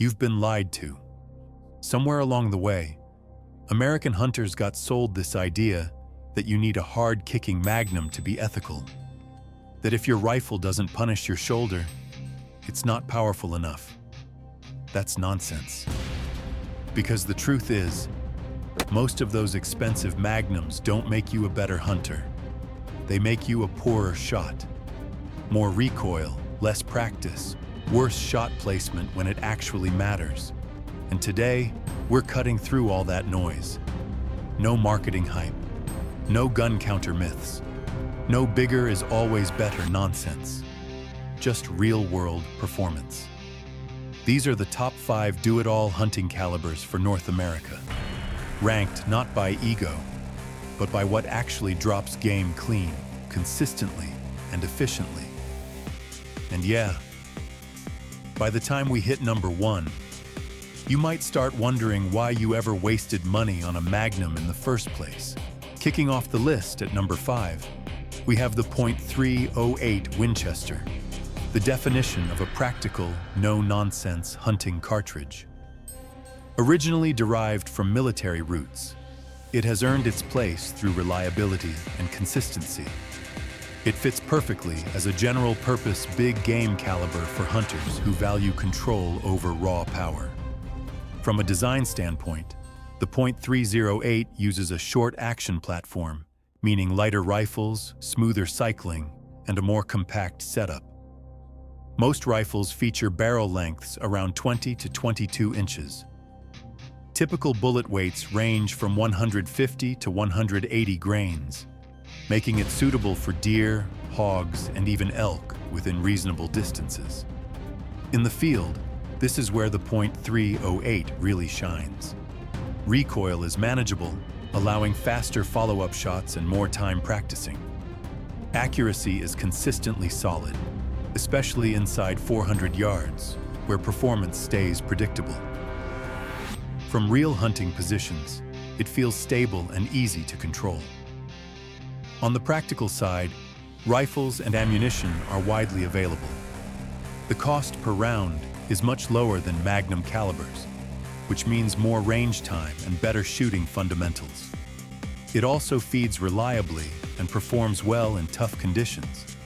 You've been lied to. Somewhere along the way, American hunters got sold this idea that you need a hard-kicking Magnum to be ethical. That if your rifle doesn't punish your shoulder, it's not powerful enough. That's nonsense. Because the truth is, most of those expensive Magnums don't make you a better hunter. They make you a poorer shot. More recoil, less practice, worse shot placement when it actually matters. And today, we're cutting through all that noise. No marketing hype. No gun counter myths. No bigger is always better nonsense. Just real-world performance. These are the top 5 do-it-all hunting calibers for North America. Ranked not by ego, but by what actually drops game clean, consistently, and efficiently. And yeah, by the time we hit number 1, you might start wondering why you ever wasted money on a Magnum in the first place. Kicking off the list at number 5, we have the .308 Winchester, the definition of a practical, no-nonsense hunting cartridge. Originally derived from military roots, it has earned its place through reliability and consistency. It fits perfectly as a general-purpose big game caliber for hunters who value control over raw power. From a design standpoint, the .308 uses a short action platform, meaning lighter rifles, smoother cycling, and a more compact setup. Most rifles feature barrel lengths around 20 to 22 inches. Typical bullet weights range from 150 to 180 grains, making it suitable for deer, hogs, and even elk within reasonable distances. In the field, this is where the .308 really shines. Recoil is manageable, allowing faster follow-up shots and more time practicing. Accuracy is consistently solid, especially inside 400 yards, where performance stays predictable. From real hunting positions, it feels stable and easy to control. On the practical side, rifles and ammunition are widely available. The cost per round is much lower than Magnum calibers, which means more range time and better shooting fundamentals. It also feeds reliably and performs well in tough conditions.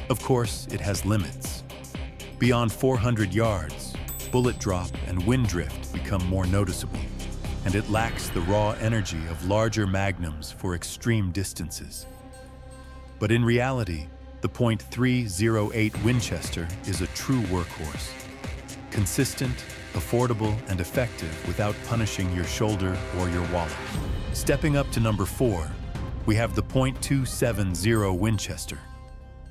Of course, it has limits. Beyond 400 yards, bullet drop and wind drift become more noticeable, and it lacks the raw energy of larger Magnums for extreme distances. But in reality, the .308 Winchester is a true workhorse. Consistent, affordable, and effective without punishing your shoulder or your wallet. Stepping up to number 4, we have the .270 Winchester,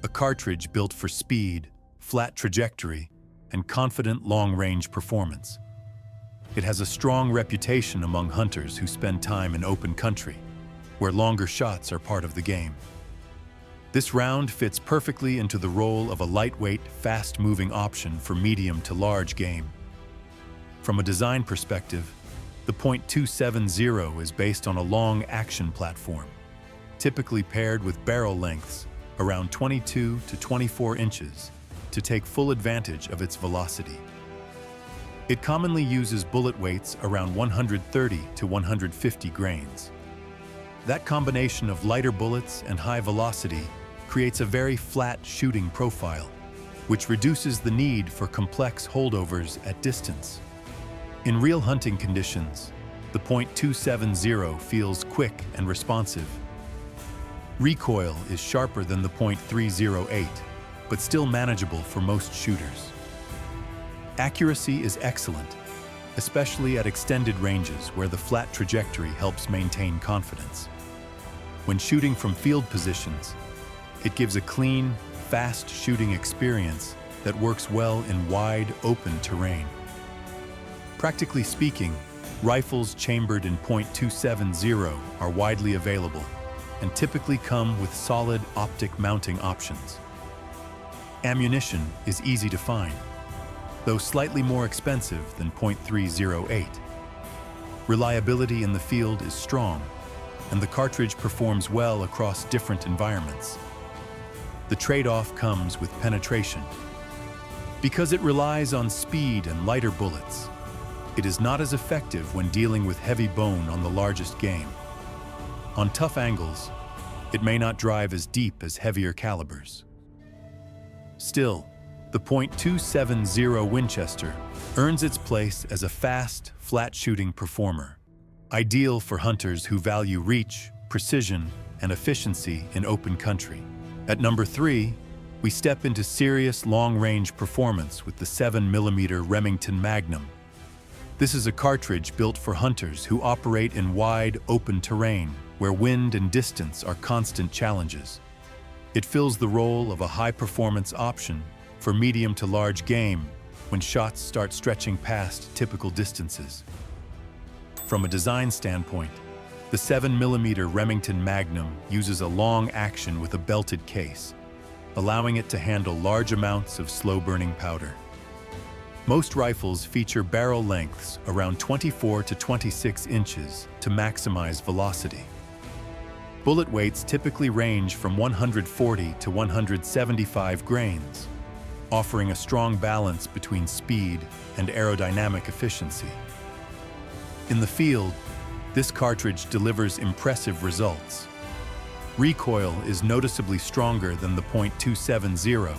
a cartridge built for speed, flat trajectory, and confident long-range performance. It has a strong reputation among hunters who spend time in open country, where longer shots are part of the game. This round fits perfectly into the role of a lightweight, fast-moving option for medium to large game. From a design perspective, the .270 is based on a long action platform, typically paired with barrel lengths around 22 to 24 inches to take full advantage of its velocity. It commonly uses bullet weights around 130 to 150 grains. That combination of lighter bullets and high velocity creates a very flat shooting profile, which reduces the need for complex holdovers at distance. In real hunting conditions, the .270 feels quick and responsive. Recoil is sharper than the .308, but still manageable for most shooters. Accuracy is excellent, especially at extended ranges where the flat trajectory helps maintain confidence. When shooting from field positions, it gives a clean, fast shooting experience that works well in wide, open terrain. Practically speaking, rifles chambered in .270 are widely available and typically come with solid optic mounting options. Ammunition is easy to find, though slightly more expensive than .308. Reliability in the field is strong, and the cartridge performs well across different environments. The trade-off comes with penetration. Because it relies on speed and lighter bullets, it is not as effective when dealing with heavy bone on the largest game. On tough angles, it may not drive as deep as heavier calibers. Still, the .270 Winchester earns its place as a fast, flat-shooting performer, ideal for hunters who value reach, precision, and efficiency in open country. At number 3, we step into serious long-range performance with the 7mm Remington Magnum. This is a cartridge built for hunters who operate in wide, open terrain where wind and distance are constant challenges. It fills the role of a high-performance option for medium to large game when shots start stretching past typical distances. From a design standpoint, the 7mm Remington Magnum uses a long action with a belted case, allowing it to handle large amounts of slow-burning powder. Most rifles feature barrel lengths around 24 to 26 inches to maximize velocity. Bullet weights typically range from 140 to 175 grains, offering a strong balance between speed and aerodynamic efficiency. In the field, this cartridge delivers impressive results. Recoil is noticeably stronger than the .270,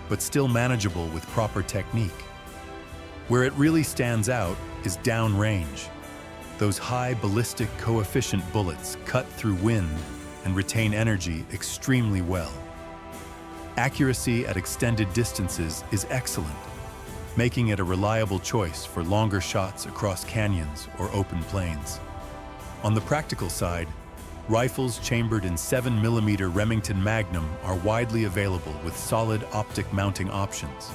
but still manageable with proper technique. Where it really stands out is downrange. Those high ballistic coefficient bullets cut through wind and retain energy extremely well. Accuracy at extended distances is excellent, making it a reliable choice for longer shots across canyons or open plains. On the practical side, rifles chambered in 7mm Remington Magnum are widely available with solid optic mounting options.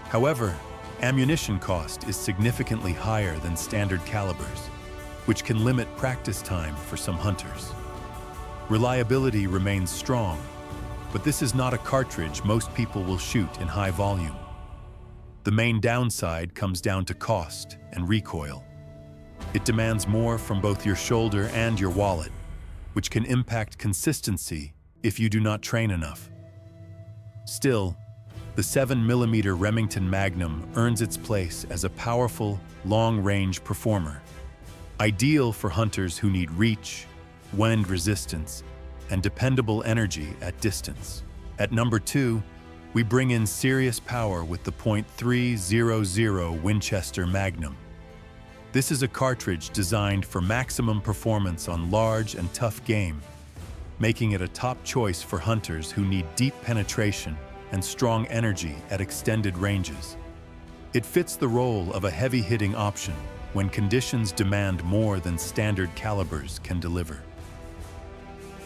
However, ammunition cost is significantly higher than standard calibers, which can limit practice time for some hunters. Reliability remains strong, but this is not a cartridge most people will shoot in high volume. The main downside comes down to cost and recoil. It demands more from both your shoulder and your wallet, which can impact consistency if you do not train enough. Still, the 7mm Remington Magnum earns its place as a powerful, long-range performer, ideal for hunters who need reach, wind resistance, and dependable energy at distance. At number 2, we bring in serious power with the .300 Winchester Magnum. This is a cartridge designed for maximum performance on large and tough game, making it a top choice for hunters who need deep penetration and strong energy at extended ranges. It fits the role of a heavy-hitting option when conditions demand more than standard calibers can deliver.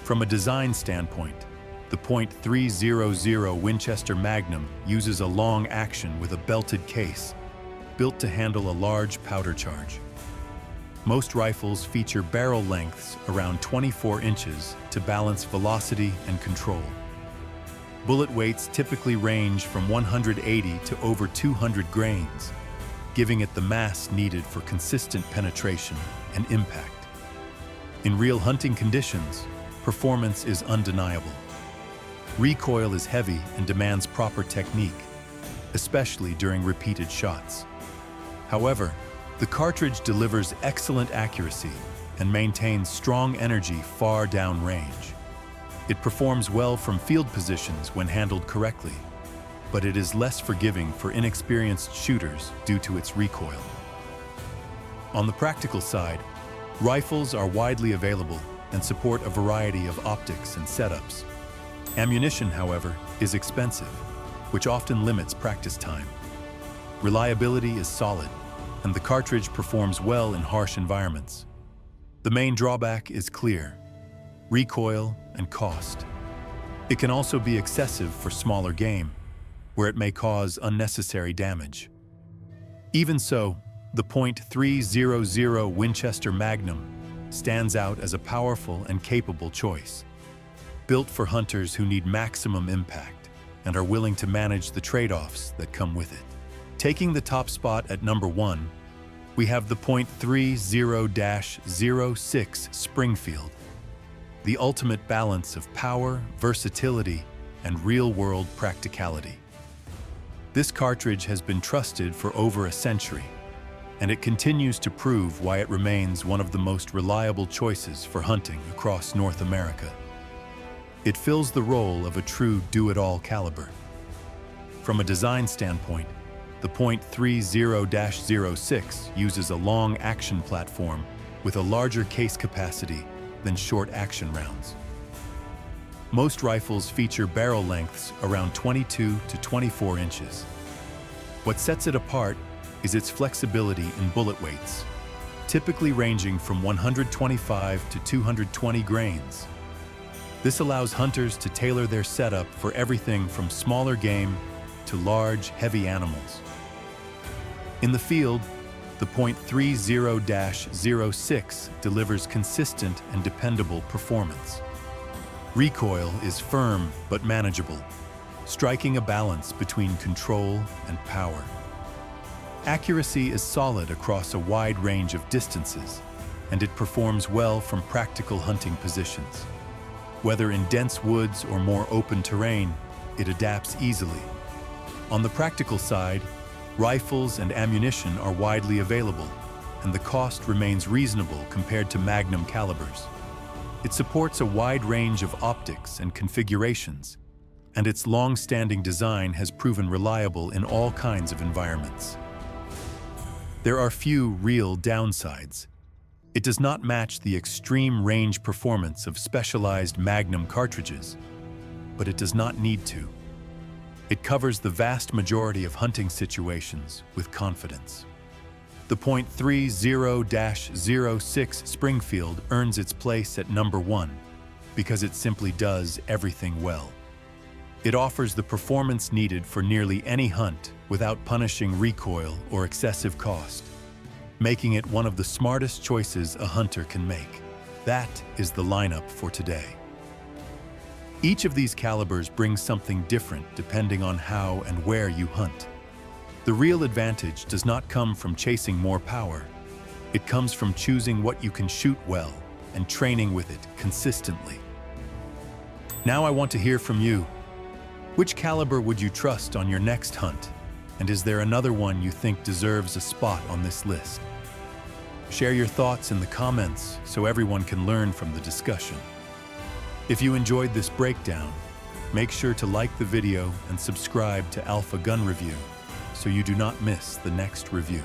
From a design standpoint, the .300 Winchester Magnum uses a long action with a belted case, built to handle a large powder charge. Most rifles feature barrel lengths around 24 inches to balance velocity and control. Bullet weights typically range from 180 to over 200 grains, giving it the mass needed for consistent penetration and impact. In real hunting conditions, performance is undeniable. Recoil is heavy and demands proper technique, especially during repeated shots. However, the cartridge delivers excellent accuracy and maintains strong energy far downrange. It performs well from field positions when handled correctly, but it is less forgiving for inexperienced shooters due to its recoil. On the practical side, rifles are widely available and support a variety of optics and setups. Ammunition, however, is expensive, which often limits practice time. Reliability is solid, and the cartridge performs well in harsh environments. The main drawback is clear: recoil and cost. It can also be excessive for smaller game, where it may cause unnecessary damage. Even so, the .300 Winchester Magnum stands out as a powerful and capable choice, built for hunters who need maximum impact and are willing to manage the trade-offs that come with it. Taking the top spot at number 1, we have the .30-06 Springfield, the ultimate balance of power, versatility, and real-world practicality. This cartridge has been trusted for over a century, and it continues to prove why it remains one of the most reliable choices for hunting across North America. It fills the role of a true do-it-all caliber. From a design standpoint, the .30-06 uses a long action platform with a larger case capacity than short action rounds. Most rifles feature barrel lengths around 22 to 24 inches. What sets it apart is its flexibility in bullet weights, typically ranging from 125 to 220 grains. This allows hunters to tailor their setup for everything from smaller game to large, heavy animals. In the field, the .30-06 delivers consistent and dependable performance. Recoil is firm but manageable, striking a balance between control and power. Accuracy is solid across a wide range of distances, and it performs well from practical hunting positions. Whether in dense woods or more open terrain, it adapts easily. On the practical side, rifles and ammunition are widely available, and the cost remains reasonable compared to Magnum calibers. It supports a wide range of optics and configurations, and its long-standing design has proven reliable in all kinds of environments. There are few real downsides. It does not match the extreme range performance of specialized Magnum cartridges, but it does not need to. It covers the vast majority of hunting situations with confidence. The .30-06 Springfield earns its place at number 1 because it simply does everything well. It offers the performance needed for nearly any hunt without punishing recoil or excessive cost, making it one of the smartest choices a hunter can make. That is the lineup for today. Each of these calibers brings something different depending on how and where you hunt. The real advantage does not come from chasing more power. It comes from choosing what you can shoot well and training with it consistently. Now I want to hear from you. Which caliber would you trust on your next hunt? And is there another one you think deserves a spot on this list? Share your thoughts in the comments so everyone can learn from the discussion. If you enjoyed this breakdown, make sure to like the video and subscribe to Alpha Gun Review so you do not miss the next review.